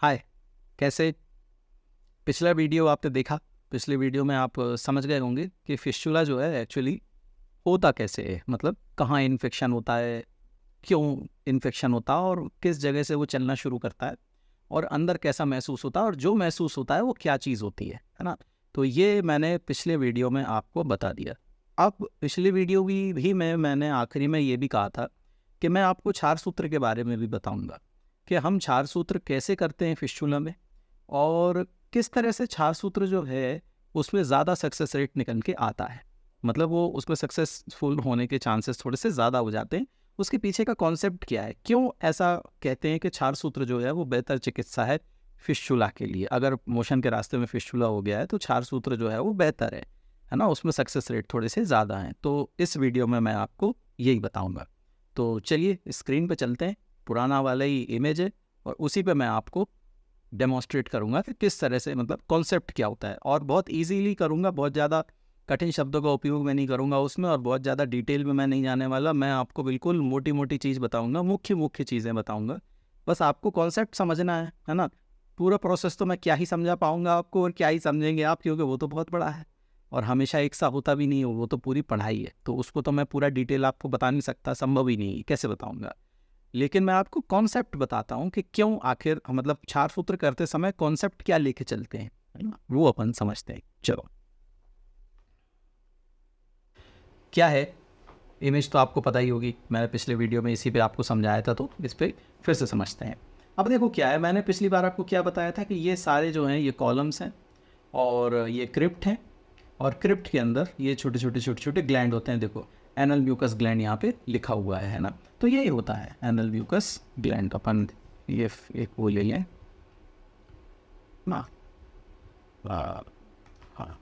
हाय, कैसे? पिछला वीडियो आपने देखा। पिछले वीडियो में आप समझ गए होंगे कि फिस्टुला जो है एक्चुअली होता कैसे है, मतलब कहाँ इन्फेक्शन होता है, क्यों इन्फेक्शन होता है और किस जगह से वो चलना शुरू करता है और अंदर कैसा महसूस होता है और जो महसूस होता है वो क्या चीज़ होती है ना? तो ये मैंने पिछले वीडियो में आपको बता दिया। अब पिछली वीडियो भी मैंने आखिरी में ये भी कहा था कि मैं आपको क्षार सूत्र के बारे में भी बताऊंगा कि हम क्षार सूत्र कैसे करते हैं फिस्टुला में और किस तरह से क्षार सूत्र जो है उसमें ज़्यादा सक्सेस रेट निकल के आता है, मतलब वो उसमें सक्सेसफुल होने के चांसेस थोड़े से ज़्यादा हो जाते हैं। उसके पीछे का कॉन्सेप्ट क्या है, क्यों ऐसा कहते हैं कि क्षार सूत्र जो है वो बेहतर चिकित्सा है फिस्टुला के लिए। अगर मोशन के रास्ते में फिस्टुला हो गया है तो क्षार सूत्र जो है वो बेहतर है ना, उसमें सक्सेस रेट थोड़े से ज़्यादा हैं। तो इस वीडियो में मैं आपको यही बताऊँगा। तो चलिए स्क्रीन पे चलते हैं, पुराना वाला ही इमेज है और उसी पे मैं आपको डेमोन्स्ट्रेट करूँगा कि किस तरह से, मतलब कॉन्सेप्ट क्या होता है, और बहुत इजीली करूँगा। बहुत ज़्यादा कठिन शब्दों का उपयोग मैं नहीं करूँगा उसमें और बहुत ज़्यादा डिटेल में मैं नहीं जाने वाला। मैं आपको बिल्कुल मोटी मोटी चीज़ बताऊँगा, मुख्य मुख्य चीज़ें बताऊँगा। बस आपको कॉन्सेप्ट समझना है ना। पूरा प्रोसेस तो मैं क्या ही समझा पाऊँगा आपको और क्या ही समझेंगे आप, क्योंकि वो तो बहुत बड़ा है और हमेशा एक सा होता भी नहीं है, वो तो पूरी पढ़ाई है। तो उसको तो मैं पूरा डिटेल आपको बता नहीं सकता, संभव ही नहीं, कैसे बताऊँगा। लेकिन मैं आपको कॉन्सेप्ट बताता हूँ कि क्यों आखिर, मतलब क्षार सूत्र करते समय कॉन्सेप्ट क्या लेके चलते हैं, है ना, वो अपन समझते हैं। चलो, क्या है इमेज तो आपको पता ही होगी, मैंने पिछले वीडियो में इसी पे आपको समझाया था, तो इस पे फिर से समझते हैं। अब देखो क्या है, मैंने पिछली बार आपको क्या बताया था कि ये सारे जो हैं ये कॉलम्स हैं और ये क्रिप्ट हैं और क्रिप्ट के अंदर ये छोटे छोटे ग्लैंड होते हैं। देखो एनल म्यूकस ग्लैंड यहाँ पे लिखा हुआ है ना, तो यही होता है एनल म्यूकस ग्लैंड। अपन ये एक वो ले लें ना, हाँ,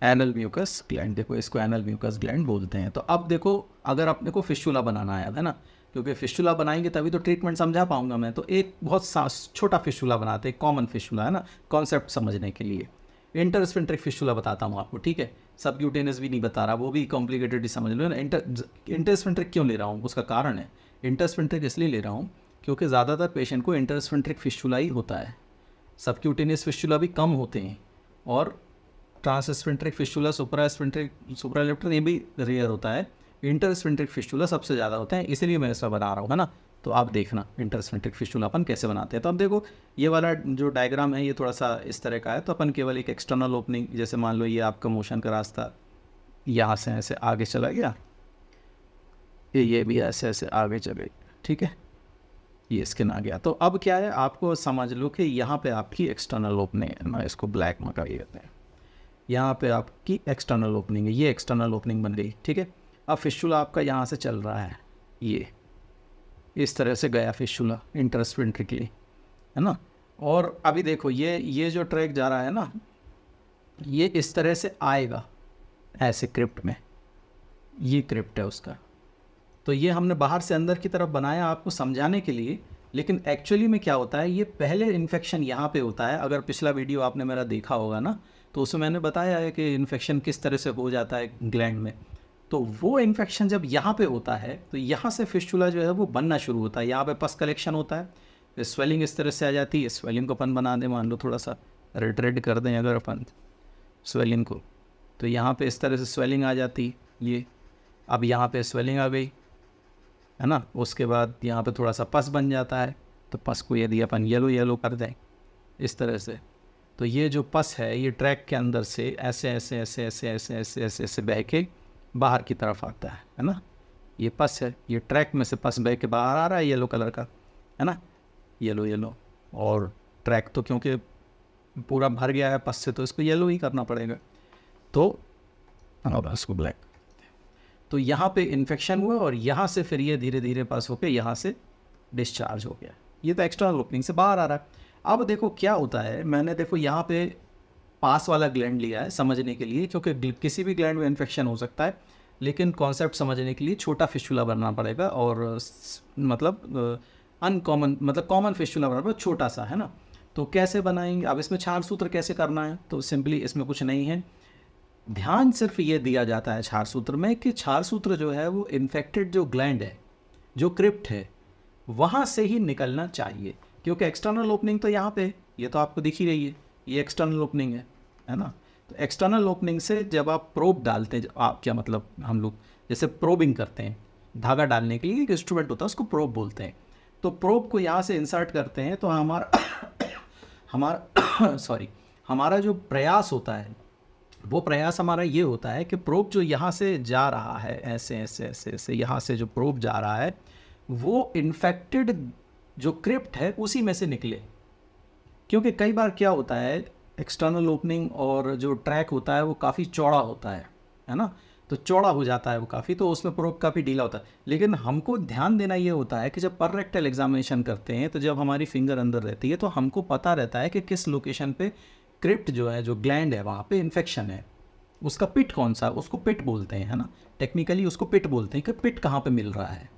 एनल म्यूकस ग्लैंड। देखो इसको एनल म्यूकस ग्लैंड बोलते हैं। तो अब देखो, अगर अपने को फिस्टुला बनाना है ना, क्योंकि फिस्टुला बनाएंगे तभी तो ट्रीटमेंट समझा पाऊंगा मैं। तो एक बहुत छोटा फिस्टुला बनाते हैं, कॉमन फिस्टुला, है ना, कॉन्सेप्ट समझने के लिए। इंटरस्फिंट्रिक फिस्टुला बताता हूँ आपको, ठीक है। सबक्यूटेनियस भी नहीं बता रहा, वो भी कॉम्प्लिकेटेड ही समझ लो ना। इंटरस्फिंट्रिक क्यों ले रहा हूँ, उसका कारण है। इंटरस्फिंट्रिक इसलिए ले रहा हूँ क्योंकि ज़्यादातर पेशेंट को इंटरस्फिंट्रिक फिस्टुला ही होता है, सबक्यूटेनियस फिस्टुला भी कम होते हैं और ट्रांसस्फिंट्रिक फिस्टुला, सुप्रालेप्टल ये भी रेयर होता है। इंटरस्फिंट्रिक फिस्टुला सबसे ज़्यादा होते हैं, इसलिए मैं ऐसा बना रहा हूँ, है ना। तो आप देखना इंटरस्फिंट्रिक फिस्टुला अपन कैसे बनाते हैं। तो अब देखो ये वाला जो डायग्राम है ये थोड़ा सा इस तरह का है। तो अपन केवल एक एक्सटर्नल ओपनिंग, जैसे मान लो ये आपका मोशन का रास्ता यहाँ से ऐसे आगे चला गया, ये भी ऐसे ऐसे आगे चले, ठीक है, ये स्किन आ गया। तो अब क्या है, आपको समझ लो कि यहाँ पे आपकी एक्सटर्नल ओपनिंग है ना, इसको ब्लैक में कर देते हैं। यहाँ पे आपकी एक्सटर्नल ओपनिंग है, ये एक्सटर्नल ओपनिंग बन गई, ठीक है। अब फिस्टुला आपका यहाँ से चल रहा है, ये इस तरह से गया फिस्टुला इंटरस्फिंट्रिकली, है ना। और अभी देखो ये जो ट्रैक जा रहा है ना, ये इस तरह से आएगा ऐसे क्रिप्ट में, ये क्रिप्ट है उसका। तो ये हमने बाहर से अंदर की तरफ बनाया आपको समझाने के लिए, लेकिन एक्चुअली में क्या होता है, ये पहले इन्फेक्शन यहाँ पे होता है। अगर पिछला वीडियो आपने मेरा देखा होगा ना, तो उसमें मैंने बताया है कि इन्फेक्शन किस तरह से हो जाता है ग्लैंड में। तो वो इन्फेक्शन जब यहाँ पे होता है तो यहाँ से फिस्टुला जो है वो बनना शुरू होता है। यहाँ पे पस कलेक्शन होता है, स्वेलिंग इस तरह से आ जाती है। स्वेलिंग को अपन बना दें, मान लो थोड़ा सा रेड कर दें अगर अपन स्वेलिंग को, तो यहाँ पे इस तरह से स्वेलिंग आ जाती है। ये अब यहाँ पे स्वेलिंग आ गई, है ना। उसके बाद यहाँ पे थोड़ा सा पस बन जाता है, तो पस को यदि अपन येलो कर दें इस तरह से, तो ये जो पस है ये ट्रैक के अंदर से ऐसे ऐसे ऐसे ऐसे ऐसे ऐसे ऐसे ऐसे बह के बाहर की तरफ आता है ना। ये पस है, ये ट्रैक में से पस बह के बाहर आ रहा है येलो कलर का, है ना, येलो। और ट्रैक तो क्योंकि पूरा भर गया है पस से, तो इसको येलो ही करना पड़ेगा। तो अब इसको ब्लैक। तो यहाँ पे इन्फेक्शन हुआ और यहाँ से फिर ये धीरे धीरे पास होकर यहाँ से डिस्चार्ज हो गया। ये तो एक्सटर्नल ओपनिंग से बाहर आ रहा है। अब देखो क्या होता है, मैंने देखो यहाँ पे पास वाला ग्लैंड लिया है समझने के लिए, क्योंकि किसी भी ग्लैंड में इन्फेक्शन हो सकता है, लेकिन कॉन्सेप्ट समझने के लिए छोटा फिस्टुला बनना पड़ेगा और मतलब अनकॉमन, मतलब कॉमन फिस्टुला बनना पड़ेगा, छोटा सा, है ना। तो कैसे बनाएंगे, अब इसमें क्षार सूत्र कैसे करना है, तो सिंपली इसमें कुछ नहीं है। ध्यान सिर्फ ये दिया जाता है क्षार सूत्र में कि क्षार सूत्र जो है वो इन्फेक्टेड जो ग्लैंड है, जो क्रिप्ट है, वहाँ से ही निकलना चाहिए। क्योंकि एक्सटर्नल ओपनिंग तो यहाँ पे, ये तो आपको दिख ही रही है, ये एक्सटर्नल ओपनिंग है ना। तो एक्सटर्नल ओपनिंग से जब आप प्रोब डालते हैं, आप क्या मतलब, हम लोग जैसे प्रोबिंग करते हैं, धागा डालने के लिए एक इंस्ट्रूमेंट होता है, उसको प्रोब बोलते हैं। तो प्रोब को यहाँ से इंसर्ट करते हैं, तो हमारा सॉरी, हमारा जो प्रयास होता है, वो प्रयास हमारा ये होता है कि प्रोब जो यहाँ से जा रहा है, ऐसे ऐसे ऐसे ऐसे यहाँ से जो प्रोब जा रहा है, वो इन्फेक्टेड जो क्रिप्ट है उसी में से निकले। क्योंकि कई बार क्या होता है, एक्सटर्नल ओपनिंग और जो ट्रैक होता है वो काफ़ी चौड़ा होता है ना, तो चौड़ा हो जाता है वो काफ़ी, तो उसमें प्रोब काफ़ी ढीला होता है। लेकिन हमको ध्यान देना ये होता है कि जब पर रेक्टल एग्जामिनेशन करते हैं, तो जब हमारी फिंगर अंदर रहती है, तो हमको पता रहता है कि किस लोकेशन पे क्रिप्ट जो है, जो ग्लैंड है, वहाँ पे इन्फेक्शन है। उसका पिट कौन सा, उसको पिट बोलते हैं, है ना, टेक्निकली उसको पिट बोलते हैं कि पिट कहाँ पे मिल रहा है।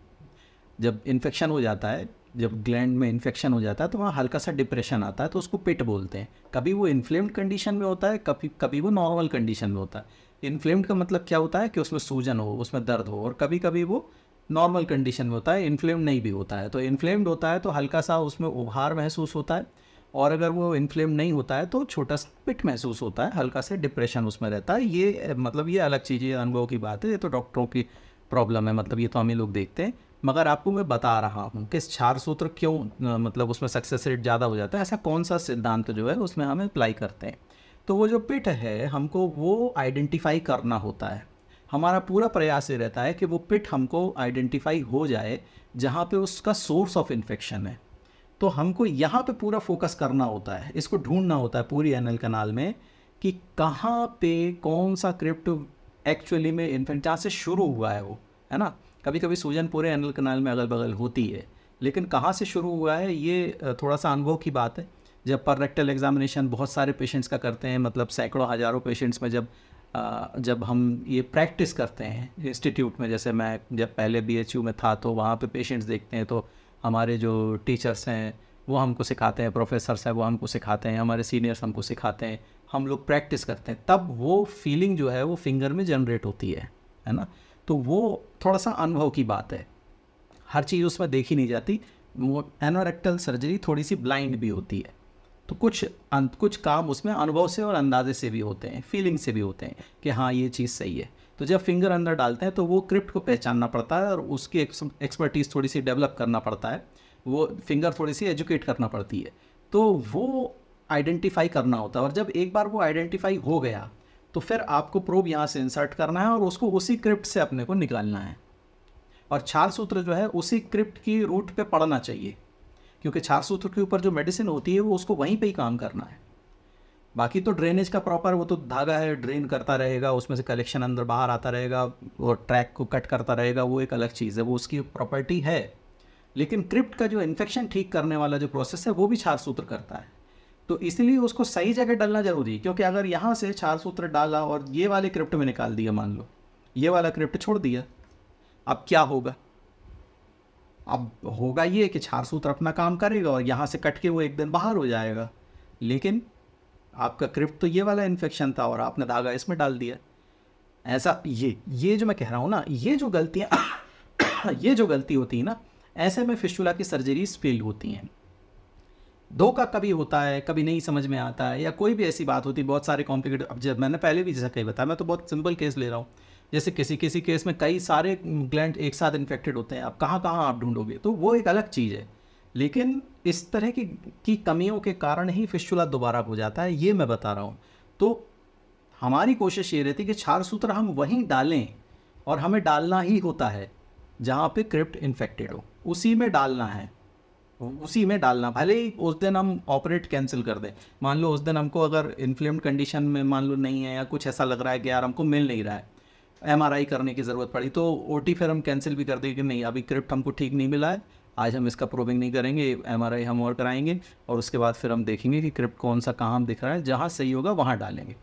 जब इन्फेक्शन हो जाता है, जब ग्लैंड में इन्फेक्शन हो जाता है, तो वहाँ हल्का सा डिप्रेशन आता है, तो उसको पिट बोलते हैं। कभी वो इन्फ्लेम्ड कंडीशन में होता है, कभी वो नॉर्मल कंडीशन में होता है। इन्फ्लेम्ड का मतलब क्या होता है कि उसमें सूजन हो, उसमें दर्द हो, और कभी कभी वो नॉर्मल कंडीशन में होता है, इन्फ्लेम्ड नहीं भी होता है। तो इन्फ्लेम्ड होता है तो हल्का सा उसमें उभार महसूस होता है, और अगर वो इन्फ्लेम्ड नहीं होता है तो छोटा सा पिट महसूस होता है, हल्का से डिप्रेशन उसमें रहता है। ये मतलब ये अलग चीज़ है, अनुभव की बात है, ये तो डॉक्टरों की प्रॉब्लम है, मतलब ये तो हम ही लोग देखते हैं। मगर आपको मैं बता रहा हूँ कि क्षार सूत्र क्यों मतलब उसमें सक्सेस रेट ज़्यादा हो जाता है, ऐसा कौन सा सिद्धांत जो है उसमें हम अप्लाई करते हैं। तो वो जो पिट है, हमको वो आइडेंटिफाई करना होता है। हमारा पूरा प्रयास ये रहता है कि वो पिट हमको आइडेंटिफाई हो जाए जहाँ पे उसका सोर्स ऑफ इन्फेक्शन है। तो हमको यहाँ पे पूरा फोकस करना होता है, इसको ढूंढना होता है पूरी एनल कनाल में कि कहाँ पे कौन सा क्रिप्ट एक्चुअली में इन्फेक्ट, जहाँ से शुरू हुआ है वो, है ना। कभी कभी सूजन पूरे एनल कनाल में अगल बगल होती है, लेकिन कहाँ से शुरू हुआ है ये थोड़ा सा अनुभव की बात है। जब पर रेक्टल एग्जामिनेशन बहुत सारे पेशेंट्स का करते हैं, मतलब सैकड़ों हज़ारों पेशेंट्स में जब हम ये प्रैक्टिस करते हैं इंस्टीट्यूट में, जैसे मैं जब पहले BHU में था, तो वहाँ पे पेशेंट्स देखते हैं, तो हमारे जो टीचर्स हैं वो हमको सिखाते हैं, प्रोफेसर्स हैं वो हमको सिखाते हैं, हमारे सीनियर्स हमको सिखाते हैं, हम लोग प्रैक्टिस करते हैं, तब वो फीलिंग जो है वो फिंगर में जनरेट होती है ना। तो वो थोड़ा सा अनुभव की बात है, हर चीज़ उसमें देखी नहीं जाती। वो एनोरेक्टल सर्जरी थोड़ी सी ब्लाइंड भी होती है, तो कुछ काम उसमें अनुभव से और अंदाजे से भी होते हैं, फीलिंग से भी होते हैं कि हाँ ये चीज़ सही है। तो जब फिंगर अंदर डालते हैं तो वो क्रिप्ट को पहचानना पड़ता है, और उसकी एक्सपर्टीज़ थोड़ी सी डेवलप करना पड़ता है, वो फिंगर थोड़ी सी एजुकेट करना पड़ती है, तो वो आइडेंटिफाई करना होता है। और जब एक बार वो आइडेंटिफाई हो गया, तो फिर आपको प्रोब यहाँ से इंसर्ट करना है और उसको उसी क्रिप्ट से अपने को निकालना है। और क्षार सूत्र जो है उसी क्रिप्ट की रूट पे पड़ना चाहिए, क्योंकि क्षार सूत्र के ऊपर जो मेडिसिन होती है वो उसको वहीं पे ही काम करना है। बाकी तो ड्रेनेज का प्रॉपर, वो तो धागा है, ड्रेन करता रहेगा, उसमें से कलेक्शन अंदर बाहर आता रहेगा और ट्रैक को कट करता रहेगा, वो एक अलग चीज़ है, वो उसकी प्रॉपर्टी है। लेकिन क्रिप्ट का जो इन्फेक्शन ठीक करने वाला जो प्रोसेस है वो भी क्षार सूत्र करता है। तो इसलिए उसको सही जगह डालना जरूरी है, क्योंकि अगर यहाँ से क्षार सूत्र डाला और ये वाले क्रिप्ट में निकाल दिया, मान लो ये वाला क्रिप्ट छोड़ दिया, अब क्या होगा? अब होगा ये कि क्षार सूत्र अपना काम करेगा और यहाँ से कट के वो एक दिन बाहर हो जाएगा। लेकिन आपका क्रिप्ट तो ये वाला इन्फेक्शन था और आपने धागा इसमें डाल दिया। ऐसा ये जो मैं कह रहा हूँ ना, ये जो गलतियाँ ये जो गलती होती है ना, ऐसे में फिस्टुला की सर्जरीज फेल होती हैं। धोखा कभी होता है, कभी नहीं समझ में आता है, या कोई भी ऐसी बात होती है, बहुत सारे कॉम्प्लिकेटेड। अब जब मैंने पहले भी जैसा कहीं बताया, मैं तो बहुत सिंपल केस ले रहा हूँ, जैसे किसी केस में कई सारे ग्लैंड एक साथ इन्फेक्टेड होते हैं, अब कहाँ आप ढूंढोगे, तो वो एक अलग चीज़ है। लेकिन इस तरह की कमियों के कारण ही फिस्टुला दोबारा हो जाता है, ये मैं बता रहा हूँ। तो हमारी कोशिश ये रहती है कि क्षार सूत्र हम वहीं डालें, और हमें डालना ही होता है जहाँ पे क्रिप्ट इन्फेक्टेड हो, उसी में डालना है, उसी में डालना। भले ही उस दिन हम ऑपरेट कैंसिल कर दें, मान लो उस दिन हमको अगर इन्फ्लेम्ड कंडीशन में मान लो नहीं है, या कुछ ऐसा लग रहा है कि यार हमको मिल नहीं रहा है, MRI करने की ज़रूरत पड़ी, तो OT फिर हम कैंसिल भी कर दें कि नहीं, अभी क्रिप्ट हमको ठीक नहीं मिला है, आज हम इसका प्रोबिंग नहीं करेंगे, MRI हम और कराएंगे, और उसके बाद फिर हम देखेंगे कि क्रिप्ट कौन सा कहाँ दिख रहा है, जहाँ सही होगा वहाँ डालेंगे।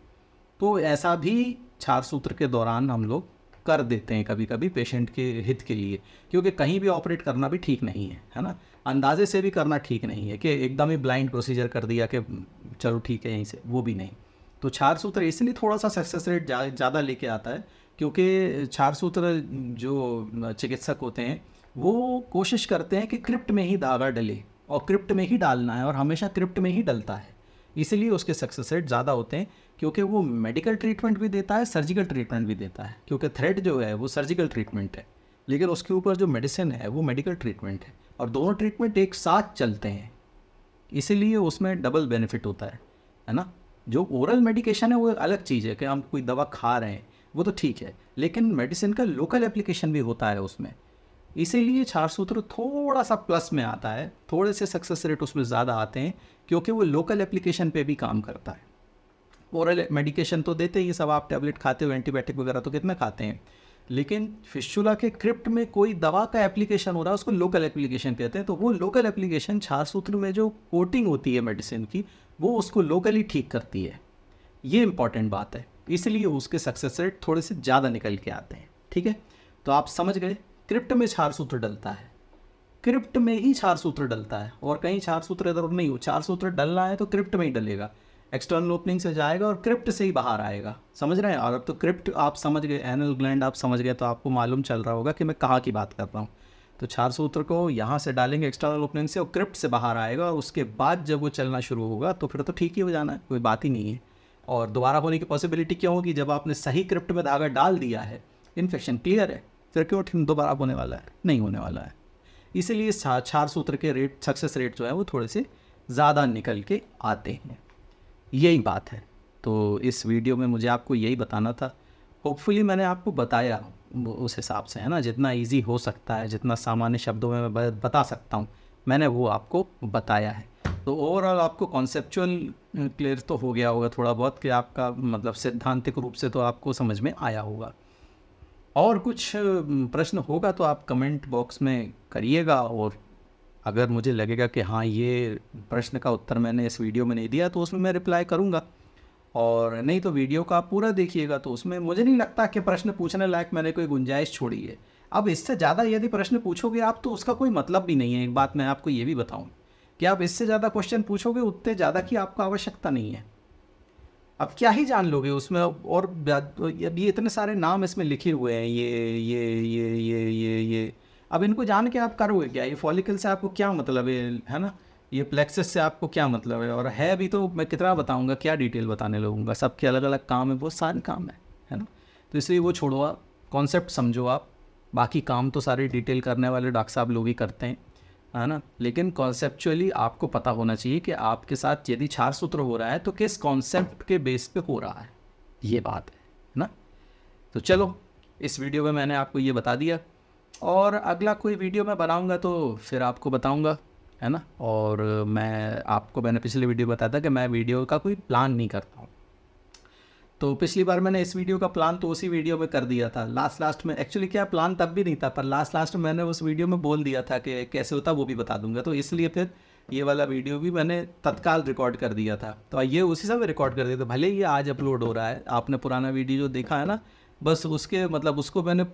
तो ऐसा भी क्षार सूत्र के दौरान हम लोग कर देते हैं कभी कभी पेशेंट के हित के लिए, क्योंकि कहीं भी ऑपरेट करना भी ठीक नहीं है ना, अंदाजे से भी करना ठीक नहीं है कि एकदम ही ब्लाइंड प्रोसीजर कर दिया कि चलो ठीक है यहीं से, वो भी नहीं। तो क्षार सूत्र इसलिए थोड़ा सा सक्सेस रेट ज़्यादा लेके आता है, क्योंकि क्षार सूत्र जो चिकित्सक होते हैं वो कोशिश करते हैं कि क्रिप्ट में ही धागा डले, और क्रिप्ट में ही डालना है और हमेशा क्रिप्ट में ही डलता है, इसीलिए उसके सक्सेस रेट ज़्यादा होते हैं, क्योंकि वो मेडिकल ट्रीटमेंट भी देता है, सर्जिकल ट्रीटमेंट भी देता है। क्योंकि थ्रेड जो है वो सर्जिकल ट्रीटमेंट है, लेकिन उसके ऊपर जो मेडिसिन है वो मेडिकल ट्रीटमेंट है, और दोनों ट्रीटमेंट एक साथ चलते हैं, इसीलिए उसमें डबल बेनिफिट होता है ना। जो ओरल मेडिकेशन है वो एक अलग चीज़ है कि हम कोई दवा खा रहे हैं, वो तो ठीक है, लेकिन मेडिसिन का लोकल एप्लीकेशन भी होता है उसमें, इसीलिए क्षार सूत्र थोड़ा सा प्लस में आता है, थोड़े से सक्सेस रेट उसमें ज़्यादा आते हैं, क्योंकि वो लोकल एप्लीकेशन पे भी काम करता है। ओरल मेडिकेशन तो देते ही सब, आप टैबलेट खाते हो, एंटीबायोटिक वगैरह तो कितना खाते हैं, लेकिन फिस्टुला के क्रिप्ट में कोई दवा का एप्लीकेशन हो रहा है, उसको लोकल एप्लीकेशन कहते हैं। तो वो लोकल एप्लीकेशन क्षार सूत्र में जो कोटिंग होती है मेडिसिन की, वो उसको लोकली ठीक करती है, ये इंपॉर्टेंट बात है, इसलिए उसके सक्सेस रेट थोड़े से ज़्यादा निकल के आते हैं। ठीक है, तो आप समझ गए, क्रिप्ट में क्षार सूत्र डलता है, क्रिप्ट में ही क्षार सूत्र डलता है, और कहीं क्षार सूत्र इधर नहीं हो, क्षार सूत्र डलना है तो क्रिप्ट में ही डलेगा, एक्सटर्नल ओपनिंग से जाएगा और क्रिप्ट से ही बाहर आएगा, समझ रहे हैं। और अब तो क्रिप्ट आप समझ गए, एनल ग्लैंड आप समझ गए, तो आपको मालूम चल रहा होगा कि मैं कहाँ की बात कर रहा हूँ। तो क्षार सूत्र को यहाँ से डालेंगे एक्सटर्नल ओपनिंग से, और क्रिप्ट से बाहर आएगा, और उसके बाद जब वो चलना शुरू होगा तो फिर तो ठीक ही हो जाना है, कोई बात ही नहीं है। और दोबारा होने की पॉसिबिलिटी क्यों होगी, जब आपने सही क्रिप्ट में धागा डाल दिया है, इन्फेक्शन क्लियर है, फिर क्यों दोबारा होने वाला है, नहीं होने वाला है। इसीलिए क्षार सूत्र के रेट, सक्सेस रेट जो है वो थोड़े से ज़्यादा निकल के आते हैं, यही बात है। तो इस वीडियो में मुझे आपको यही बताना था, होपफुली मैंने आपको बताया उस हिसाब से, है ना, जितना इजी हो सकता है, जितना सामान्य शब्दों में मैं बता सकता हूँ, मैंने वो आपको बताया है। तो ओवरऑल आपको कॉन्सेप्चुअल क्लियर तो हो गया होगा थोड़ा बहुत, कि आपका मतलब सैद्धांतिक रूप से तो आपको समझ में आया होगा। और कुछ प्रश्न होगा तो आप कमेंट बॉक्स में करिएगा, और अगर मुझे लगेगा कि हाँ ये प्रश्न का उत्तर मैंने इस वीडियो में नहीं दिया तो उसमें मैं रिप्लाई करूँगा, और नहीं तो वीडियो का आप पूरा देखिएगा, तो उसमें मुझे नहीं लगता कि प्रश्न पूछने लायक मैंने कोई गुंजाइश छोड़ी है। अब इससे ज़्यादा यदि प्रश्न पूछोगे आप तो उसका कोई मतलब भी नहीं है। एक बात मैं आपको ये भी बताऊँ कि आप इससे ज़्यादा क्वेश्चन पूछोगे, उतने ज़्यादा की आपको आवश्यकता नहीं है। अब क्या ही जान लोगे उसमें, और अब ये इतने सारे नाम इसमें लिखे हुए हैं, ये अब इनको जान के आप करोगे क्या, ये फॉलिकल से आपको क्या मतलब है ना, ये प्लेक्सस से आपको क्या मतलब है, और है भी तो मैं कितना बताऊंगा, क्या डिटेल बताने लगूंगा, सबके अलग अलग काम है, बहुत सारे काम है ना। तो इसलिए वो छोड़ो, आप कॉन्सेप्ट समझो आप, बाकी काम तो सारे डिटेल करने वाले डॉक्टर साहब लोग ही करते हैं, है ना। लेकिन कॉन्सेप्चुअली आपको पता होना चाहिए कि आपके साथ यदि क्षार सूत्र हो रहा है तो किस कॉन्सेप्ट के बेस पे हो रहा है, ये बात है ना। तो चलो, इस वीडियो में मैंने आपको ये बता दिया, और अगला कोई वीडियो मैं बनाऊंगा तो फिर आपको बताऊंगा, है ना। और मैंने पिछले वीडियो बताया था कि मैं वीडियो का कोई प्लान नहीं करता हूँ, तो पिछली बार मैंने इस वीडियो का प्लान तो उसी वीडियो में कर दिया था, लास्ट में। एक्चुअली क्या प्लान तब भी नहीं था, पर लास्ट में मैंने उस वीडियो में बोल दिया था कि कैसे होता वो भी बता दूंगा, तो इसलिए फिर ये वाला वीडियो भी मैंने तत्काल रिकॉर्ड कर दिया था। तो ये उसी समय रिकॉर्ड कर दिया था, भले ही ये आज अपलोड हो रहा है, आपने पुराना वीडियो जो देखा है ना, बस उसके मतलब उसको मैंने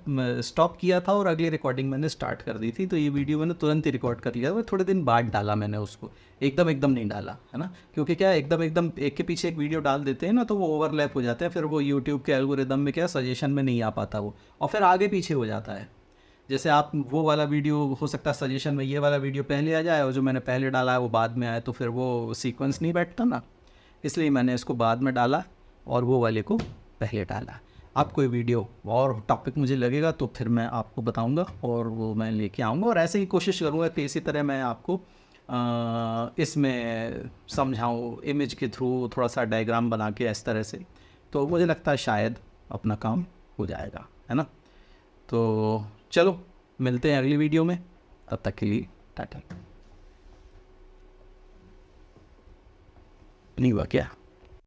स्टॉप किया था और अगली रिकॉर्डिंग मैंने स्टार्ट कर दी थी। तो ये वीडियो मैंने तुरंत ही रिकॉर्ड कर लिया, थोड़े दिन बाद डाला मैंने उसको, एकदम नहीं डाला, है ना। क्योंकि क्या एकदम एक के पीछे एक वीडियो डाल देते हैं ना, तो वो ओवरलैप हो जाते हैं, फिर वो यूट्यूब के एल्गोरिदम में क्या सजेशन में नहीं आ पाता वो, और फिर आगे पीछे हो जाता है। जैसे आप वो वाला वीडियो हो सकता है सजेशन में ये वाला वीडियो पहले आ जाए, और जो मैंने पहले डाला है वो बाद में आए, तो फिर वो सीक्वेंस नहीं बैठता ना, इसलिए मैंने इसको बाद में डाला और वो वाले को पहले डाला। अब कोई वीडियो और टॉपिक मुझे लगेगा तो फिर मैं आपको बताऊंगा, और वो मैं लेके आऊँगा, और ऐसे ही कोशिश करूँगा कि इसी तरह मैं आपको इसमें समझाऊँ, इमेज के थ्रू थोड़ा सा डायग्राम बना के इस तरह से, तो मुझे लगता है शायद अपना काम हो जाएगा, है ना। तो चलो, मिलते हैं अगली वीडियो में, तब तक के लिए टाटा। नहीं हुआ क्या?